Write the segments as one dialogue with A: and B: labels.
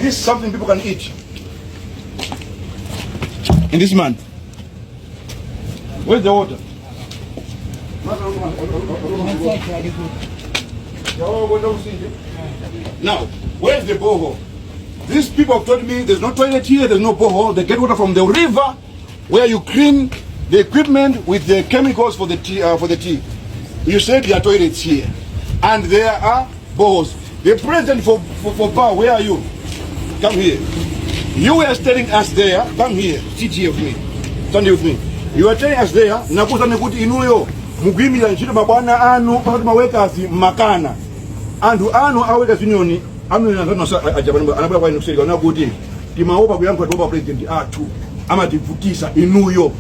A: this is something people can eat in this month. Where's the water? Now, where's the borehole? These people have told me there's no toilet here, there's no borehole. They get water from the river where you clean the equipment with the chemicals for the tea. You said there are toilets here. And there are boreholes. The president for power, where are you? Come here. You were telling us there, come here, sit here with me. Stand here with me. You were telling us there, nakuza nekuti inuyo, mugimila nchito mabwana anu, pakati mawekazi makana. Andu anu aweka unioni, anu anabula kwa inukusirika, unakuti, timaopa kuyangu atuopa president atu, ama tifutisa inuyo.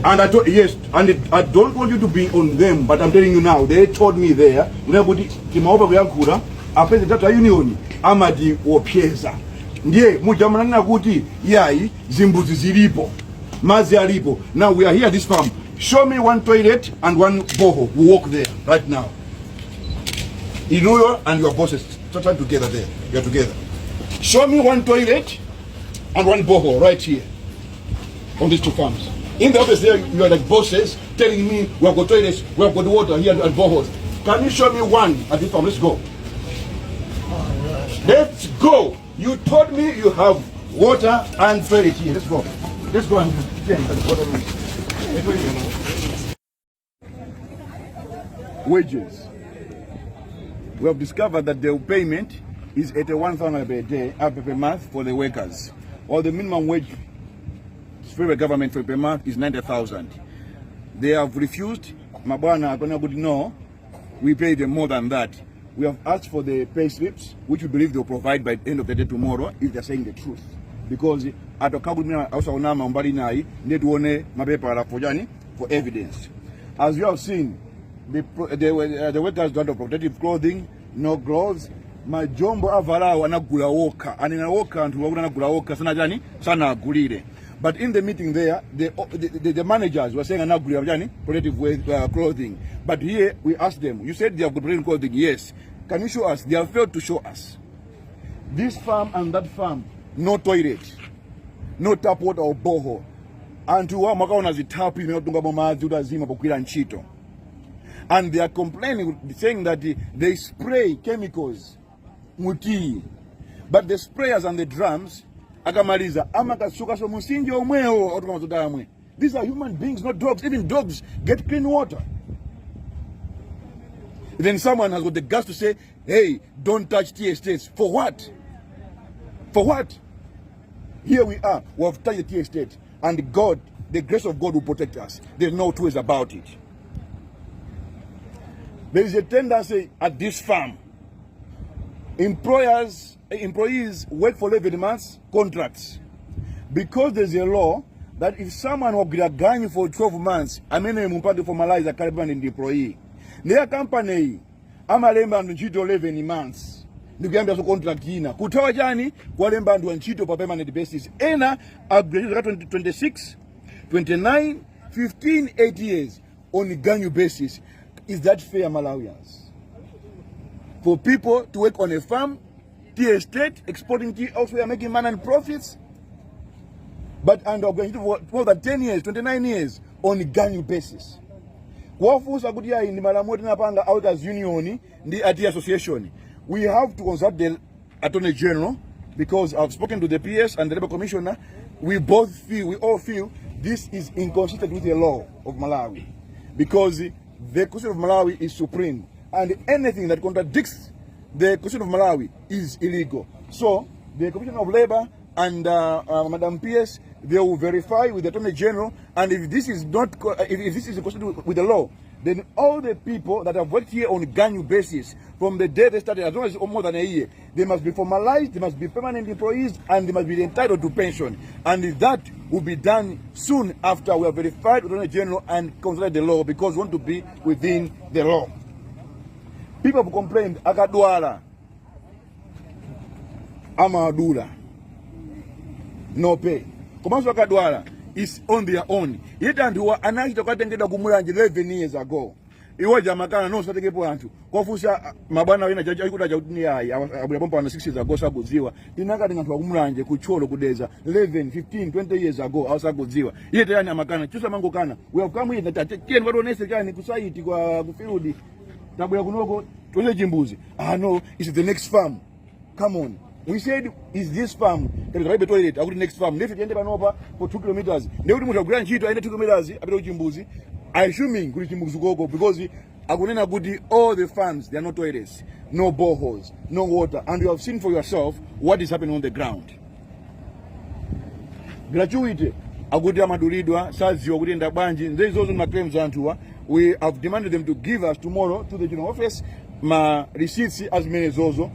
A: And I told, yes, and I don't want you to be on them, but I'm telling you now, they told me there, unakuti, timaopa kuyankura, apese tata unioni, ama di wopieza. Ndiye, mujamana nakuti, yai, zimbuzi zilipo, mazi alipo. Now we are here at this farm. Show me one toilet and one borehole. We walk there right now. Inuyo and your bosses, try together there. You are together. Show me one toilet and one borehole right here on these two farms. In the office there, you are like bosses telling me we have got toilets, we have got water here and boreholes. Can you show me one at this farm? Let's go. Let's go. You told me you have water and toilet here. Let's go. Let's go and change wages. We have discovered that the payment is 81,000 per day, per month for the workers. Or the minimum wage federal government for per month is 90,000. They have refused. Mabwana would know we pay them more than that. We have asked for the pay slips, which we believe they'll provide by the end of the day tomorrow if they're saying the truth. Because at the for evidence. As you have seen, the workers don't have protective clothing, no gloves. Majombo avala wanagula woka, anina woka antu wanagula woka sana jani sana agulire. But in the meeting there, the managers were saying anagulire jani protective clothing. But here we asked them, you said they have protective clothing, yes. Can you show us? They have failed to show us. This farm and that farm, no toilet, no tap water or borehole. And to wa makaona zitapi meotunga bomazi udazima pokwila nchito. And they are complaining, saying that they spray chemicals muti, but the sprayers and the drums akamaliza amakasuka so musingi omweo otuka mazoda amwe. These are human beings, not dogs. Even dogs get clean water. Then someone has got the guts to say, hey, don't touch tea estates. For what? For what? Here we are, we have touched the tea estate, and God, the grace of God will protect us. There's no two ways about it. There is a tendency at this farm. Employees work for 11 months contracts. Because there's a law that if someone will get a gun for 12 months, I mean, Mpaka for Malawi is a Caribbean employee. Their company, amalemba nchito 11 months. Nikuambia so contract hina. Kutoa jani, walemba ndu nchito pa permanent basis. Ena, upgrade 26, 29, 15, 8 years on a ganyu basis. Is that fair, Malawians? For people to work on a farm, tea estate, exporting tea elsewhere, making money and profits, but under more than 10 years, 29 years, on a ganyu basis. Wafusa kudia in Malawi napanga out as union, the IT association. We have to consult the Attorney General because I've spoken to the PS and the Labor Commissioner. We all feel this is inconsistent with the law of Malawi because the Constitution of Malawi is supreme, and anything that contradicts the Constitution of Malawi is illegal. So the Commission of Labor and Madam PS, they will verify with the Attorney General, and if this is not, if this is consistent with the law, then all the people that have worked here on a ganyu basis from the day they started, as long as more than a year, they must be formalized, they must be permanent employees, and they must be entitled to pension. And that will be done soon after we have verified with the Attorney General and considered the law, because we want to be within the law. People have complained, akadwala, amadula, no pay. Komanso akadwala is on their own. Yet and who are anakita katengeda kumulanje 11 years ago. iwo jamakana no satekepo anthu kofusa mabwana wina jaji ayikuti aja ni ayi abula pompa na 6 years ago sakudziwa tinakati nganthu akumulanje kutcholo kudeza 11 15 20 years ago asakudziwa iye tayani amakana chusa mangokana we have come here that tieni wadonese kani kusaiti kwa kufield tabuya kunoko tole chimbuzi no it's the next farm come on we said is this farm that right toilet akuti next farm nefe tiende panopa for 2 kilometers ndekuti muthu agwira ntchito aende 2 kilometers apita kuchimbuzi assuming kuti chimbuzi koko because akunena kuti all the farms they are not toilets, no boreholes, no water, and you have seen for yourself what is happening on the ground. Gratuity akuti amadulidwa saziwa kuti enda banji nzezozo ma claims anthuwa we have demanded them to give us tomorrow to the general office ma receipts as many zozo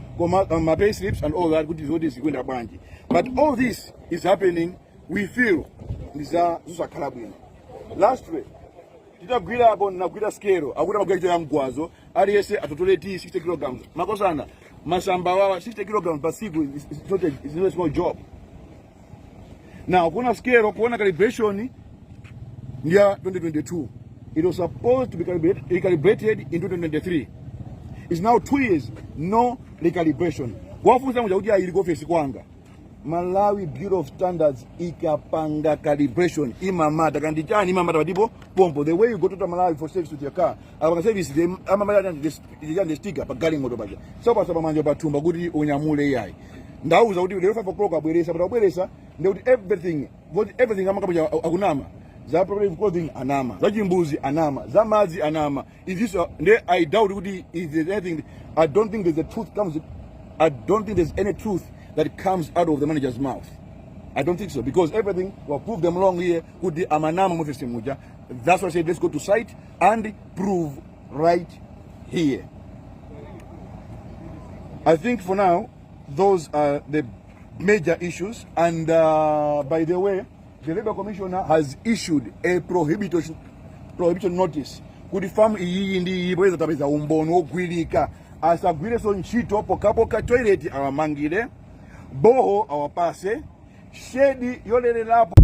A: ma pay slips and all that kuti zoti zikwenda banji, but all this is happening we feel zisakhala bwino. Last week titagwira apo nagwira skero akuti magwira ya mgwazo aliyese atotole 60 kilograms makosana masamba wawa 60 kilograms per siku is not a small job. Now kuna skero kuona calibration ya 2022 it was supposed to be recalibrated in 2023. It's now 2 years no recalibration. Wafuza mja kuti ayili office kwanga Malawi Bureau of Standards ikapanga calibration imamata kandi chani imamata ndipo pompo the way you go to Malawi for service with your car abanga service the amamata the sticker pa gali moto baja so pa manja patumba kuti unyamule yayi ndauza kuti lero 5 o'clock abweresa but abweresa ndikuti everything amakabuja akunama za problem clothing anama za chimbuzi anama za madzi anama is this I doubt kuti is there anything I don't think there's any truth that comes out of the manager's mouth. I don't think so, because everything will prove them wrong here with the amanama mufisi muja. That's why I said let's go to site and prove right here. I think for now those are the major issues, and by the way the Labour Commissioner has issued a prohibition notice kuti farm iyi ndi iboeza tabeza umbono ogwirika asagwire so ntchito pokapoka toilet awamangire boho awapase shedi yolelelapo